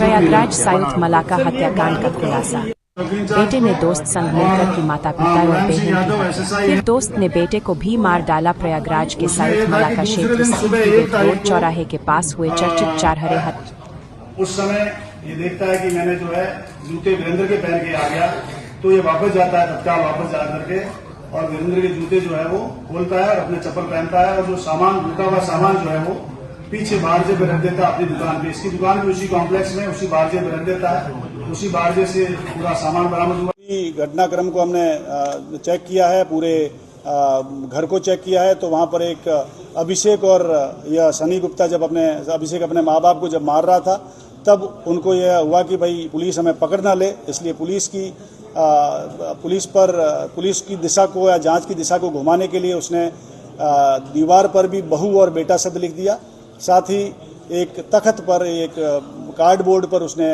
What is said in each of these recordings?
Prayagraj सायुथ Malacca हत्याकांड का खुलासा। बेटे ने दोस्त संग मिलकर की माता पिता और बहन की हत्या। फिर दोस्त ने बेटे को भी मार डाला। प्रयागराज के सायुथ मलाका क्षेत्र स्थित रोड चौराहे के पास हुए चर्चित चारहरे हत्या। उस समय ये देखता है कि मैंने जो है जूते वीरेंद्र के पहन के आ गया, तो ये वापस जाता है, तत्काल वापस जा करके और वीरेंद्र के जूते जो है वो खोलता है और अपने चप्पल पहनता है और जो सामान लूटा हुआ सामान जो है वो पीछे बारजे पे रख देता है अपनी दुकान पे। इसकी दुकान भी उसी कॉम्प्लेक्स में उसी बारजे पे रख देता है। उसी बारजे से पूरा सामान बरामद हुआ। घटनाक्रम को हमने चेक किया है, पूरे घर को चेक किया है, तो वहां पर एक अभिषेक और यह सनी गुप्ता जब अभिषेक अपने माँ बाप को जब मार रहा था, तब उनको यह हुआ कि भाई पुलिस हमें पकड़ ना ले, इसलिए पुलिस की दिशा को या जांच की दिशा को घुमाने के लिए उसने दीवार पर भी बहू और बेटा शब्द लिख दिया। साथ ही एक तख्त पर, एक कार्डबोर्ड पर उसने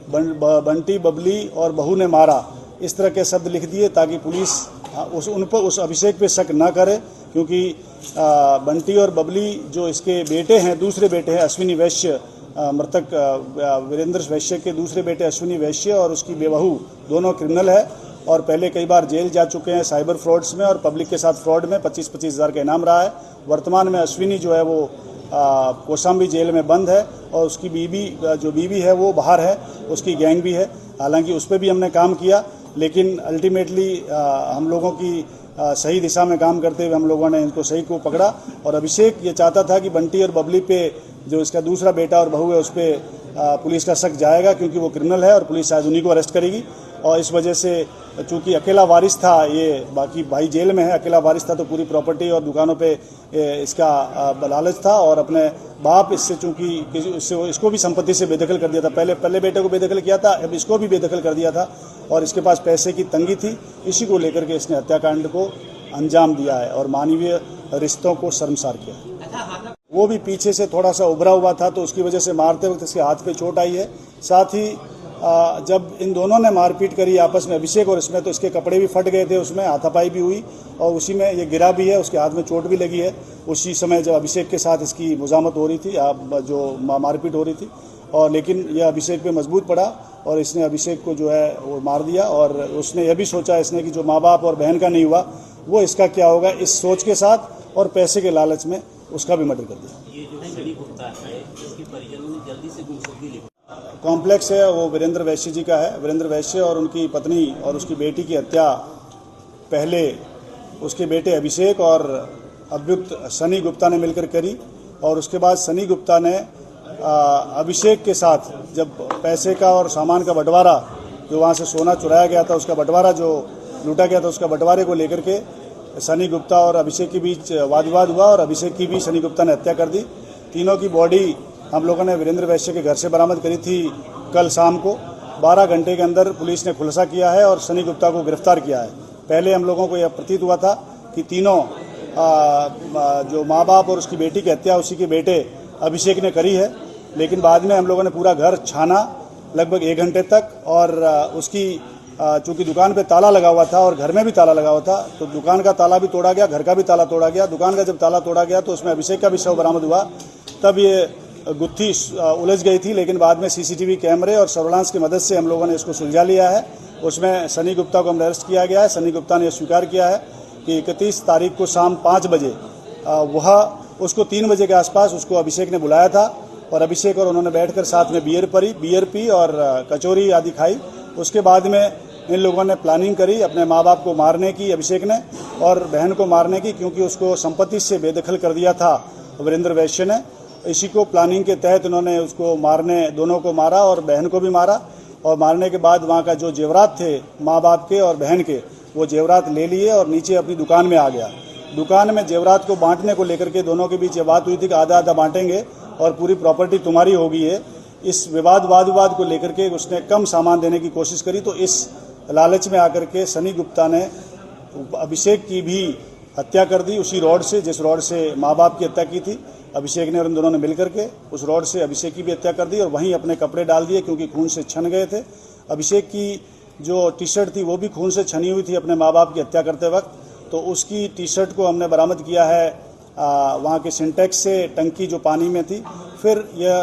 बंटी, बबली और बहू ने मारा, इस तरह के शब्द लिख दिए ताकि पुलिस उस अभिषेक पे शक न करे, क्योंकि बंटी और बबली जो इसके बेटे हैं, दूसरे बेटे हैं अश्विनी वैश्य, मृतक वीरेंद्र वैश्य के दूसरे बेटे अश्विनी वैश्य और उसकी बेबहू दोनों क्रिमिनल है और पहले कई बार जेल जा चुके हैं साइबर फ्रॉड्स में और पब्लिक के साथ फ्रॉड में 25-25 हज़ार का इनाम रहा है। वर्तमान में अश्विनी जो है वो कौशाम्बी जेल में बंद है और उसकी बीवी है वो बाहर है, उसकी गैंग भी है। हालांकि उस पर भी हमने काम किया, लेकिन अल्टीमेटली हम लोगों की सही दिशा में काम करते हुए हम लोगों ने इनको सही को पकड़ा। और अभिषेक ये चाहता था कि बंटी और बबली पे जो इसका दूसरा बेटा और बहू है उस पर पुलिस का शक जाएगा, क्योंकि वो क्रिमिनल है और पुलिस शायद उन्हीं को अरेस्ट करेगी। और इस वजह से चूंकि अकेला वारिस था, ये बाकी भाई जेल में है, अकेला वारिस था, तो पूरी प्रॉपर्टी और दुकानों पे इसका लालच था और अपने बाप इससे चूंकि इसको भी संपत्ति से बेदखल कर दिया था। पहले बेटे को बेदखल किया था, अब इसको भी बेदखल कर दिया था और इसके पास पैसे की तंगी थी। इसी को लेकर के इसने हत्याकांड को अंजाम दिया है और मानवीय रिश्तों को शर्मसार किया है। वो भी पीछे से थोड़ा सा उभरा हुआ था, तो उसकी वजह से मारते वक्त इसके हाथ पे चोट आई है। साथ ही जब इन दोनों ने मारपीट करी आपस में, अभिषेक और इसमें, तो इसके कपड़े भी फट गए थे, उसमें हाथापाई भी हुई और उसी में ये गिरा भी है, उसके हाथ में चोट भी लगी है। उसी समय जब अभिषेक के साथ इसकी मुजामत हो रही थी, जो मारपीट हो रही थी, और लेकिन यह अभिषेक पे मजबूत पड़ा और इसने अभिषेक को जो है वो मार दिया। और उसने यह भी सोचा इसने कि जो माँ बाप और बहन का नहीं हुआ वो इसका क्या होगा, इस सोच के साथ और पैसे के लालच में उसका भी मर्डर कर दिया। ये जो सनी गुप्ता है, इसके परिजनों ने जल्दी से गुमशुदगी लिखी। कॉम्प्लेक्स है वो वीरेंद्र वैश्य जी का है। वीरेंद्र वैश्य और उनकी पत्नी और उसकी बेटी की हत्या पहले उसके बेटे अभिषेक और अभियुक्त सनी गुप्ता ने मिलकर करी और उसके बाद सनी गुप्ता ने अभिषेक के साथ जब पैसे का और सामान का बंटवारा, जो वहाँ से सोना चुराया गया था उसका बंटवारा जो लूटा गया था, उसका बंटवारे को लेकर के सनी गुप्ता और अभिषेक के बीच वाद विवाद हुआ और अभिषेक की भी सनी गुप्ता ने हत्या कर दी। तीनों की बॉडी हम लोगों ने वीरेंद्र वैश्य के घर से बरामद करी थी कल शाम को। 12 घंटे के अंदर पुलिस ने खुलासा किया है और सनी गुप्ता को गिरफ्तार किया है। पहले हम लोगों को यह प्रतीत हुआ था कि तीनों जो माँ बाप और उसकी बेटी की हत्या उसी के बेटे अभिषेक ने करी है, लेकिन बाद में हम लोगों ने पूरा घर छाना लगभग 1 घंटे तक और उसकी चूंकि दुकान पे ताला लगा हुआ था और घर में भी ताला लगा हुआ था, तो दुकान का ताला भी तोड़ा गया, घर का भी ताला तोड़ा गया। दुकान का जब ताला तोड़ा गया तो उसमें अभिषेक का भी शव बरामद हुआ। तब ये गुत्थी उलझ गई थी, लेकिन बाद में सीसीटीवी कैमरे और सर्विलांस की मदद से हम लोगों ने इसको सुलझा लिया है। उसमें सनी गुप्ता को हमने अरेस्ट किया गया है। सनी गुप्ता ने स्वीकार किया है कि 31 तारीख को शाम 5 बजे उसको 3 बजे के आसपास उसको अभिषेक ने बुलाया था और अभिषेक और उन्होंने बैठकर साथ में बियर पी और कचौरी आदि खाई। उसके बाद में इन लोगों ने प्लानिंग करी अपने माँ बाप को मारने की, अभिषेक ने, और बहन को मारने की, क्योंकि उसको संपत्ति से बेदखल कर दिया था वीरेंद्र वैश्य ने। इसी को प्लानिंग के तहत उन्होंने उसको दोनों को मारा और बहन को भी मारा। और मारने के बाद वहाँ का जो जेवरात थे माँ बाप के और बहन के, वो जेवरात ले लिए और नीचे अपनी दुकान में आ गया। दुकान में जेवरात को बांटने को लेकर के दोनों के बीच ये बात हुई थी कि आधा आधा बांटेंगे और पूरी प्रॉपर्टी तुम्हारी होगी है। इस वाद विवाद को लेकर के उसने कम सामान देने की कोशिश करी, तो इस लालच में आकर के सनी गुप्ता ने अभिषेक की भी हत्या कर दी उसी रॉड से, जिस रॉड से माँ बाप की हत्या की थी। अभिषेक ने और इन दोनों ने मिलकर के उस रॉड से अभिषेक की भी हत्या कर दी और वहीं अपने कपड़े डाल दिए, क्योंकि खून से छन गए थे। अभिषेक की जो टी शर्ट थी वो भी खून से छनी हुई थी अपने माँ बाप की हत्या करते वक्त, तो उसकी टी शर्ट को हमने बरामद किया है वहाँ के सिंटेक्स से, टंकी जो पानी में थी। फिर यह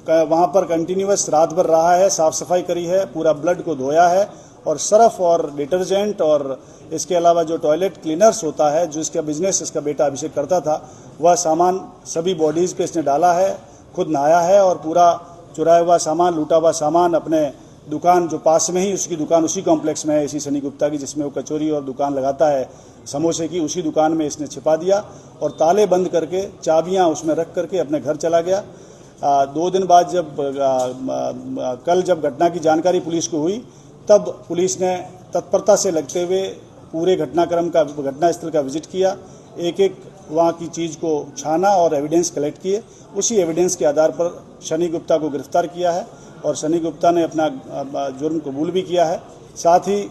वहाँ पर कंटिन्यूअस रात भर रहा है, साफ सफाई करी है, पूरा ब्लड को धोया है और सर्फ और डिटर्जेंट और इसके अलावा जो टॉयलेट क्लीनर्स होता है, जो इसका बिजनेस इसका बेटा अभिषेक करता था, वह सामान सभी बॉडीज़ पे इसने डाला है, खुद नहाया है और पूरा चुराया हुआ सामान, लूटा हुआ सामान अपने दुकान जो पास में ही उसकी दुकान उसी कॉम्प्लेक्स में है इसी सनी गुप्ता की, जिसमें वो कचौरी और दुकान लगाता है समोसे की, उसी दुकान में इसने छिपा दिया और ताले बंद करके चाबियां उसमें रख करके अपने घर चला गया। 2 दिन बाद कल जब घटना की जानकारी पुलिस को हुई, तब पुलिस ने तत्परता से लगते हुए पूरे घटनास्थल का विजिट किया, एक एक वहाँ की चीज़ को छाना और एविडेंस कलेक्ट किए। उसी एविडेंस के आधार पर शनि गुप्ता को गिरफ्तार किया है और शनि गुप्ता ने अपना जुर्म कबूल भी किया है। साथ ही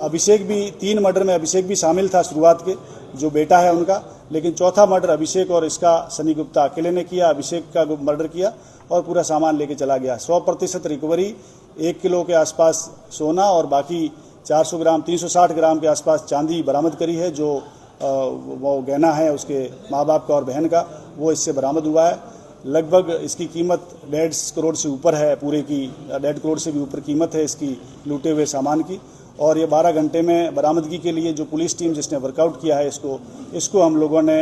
अभिषेक भी 3 मर्डर में अभिषेक भी शामिल था शुरुआत के, जो बेटा है उनका, लेकिन चौथा मर्डर अभिषेक और इसका शनि गुप्ता अकेले ने किया। अभिषेक का मर्डर किया और पूरा सामान लेके चला गया। 100% रिकवरी, 1 किलो के आसपास सोना और बाकी 400 ग्राम 360 ग्राम के आसपास चांदी बरामद करी है, जो वो गहना है उसके माँ बाप का और बहन का, वो इससे बरामद हुआ है। लगभग इसकी कीमत 1.5 करोड़ से ऊपर है, पूरे की 1.5 करोड़ से भी ऊपर कीमत है इसकी लूटे हुए सामान की। और ये 12 घंटे में बरामदगी के लिए जो पुलिस टीम जिसने वर्कआउट किया है इसको हम लोगों ने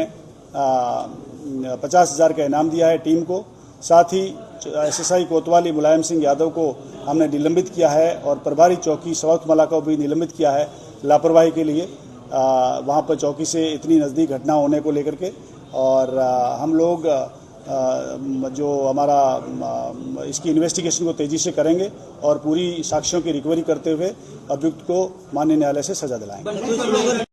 50,000 का इनाम दिया है टीम को। साथ ही SSI कोतवाली मुलायम सिंह यादव को हमने निलंबित किया है और प्रभारी चौकी साउथ मलाका को भी निलंबित किया है लापरवाही के लिए, वहाँ पर चौकी से इतनी नज़दीक घटना होने को लेकर के। और हम लोग जो हमारा इसकी इन्वेस्टिगेशन को तेज़ी से करेंगे और पूरी साक्ष्यों की रिकवरी करते हुए अभियुक्त को माननीय न्यायालय से सजा दिलाएंगे।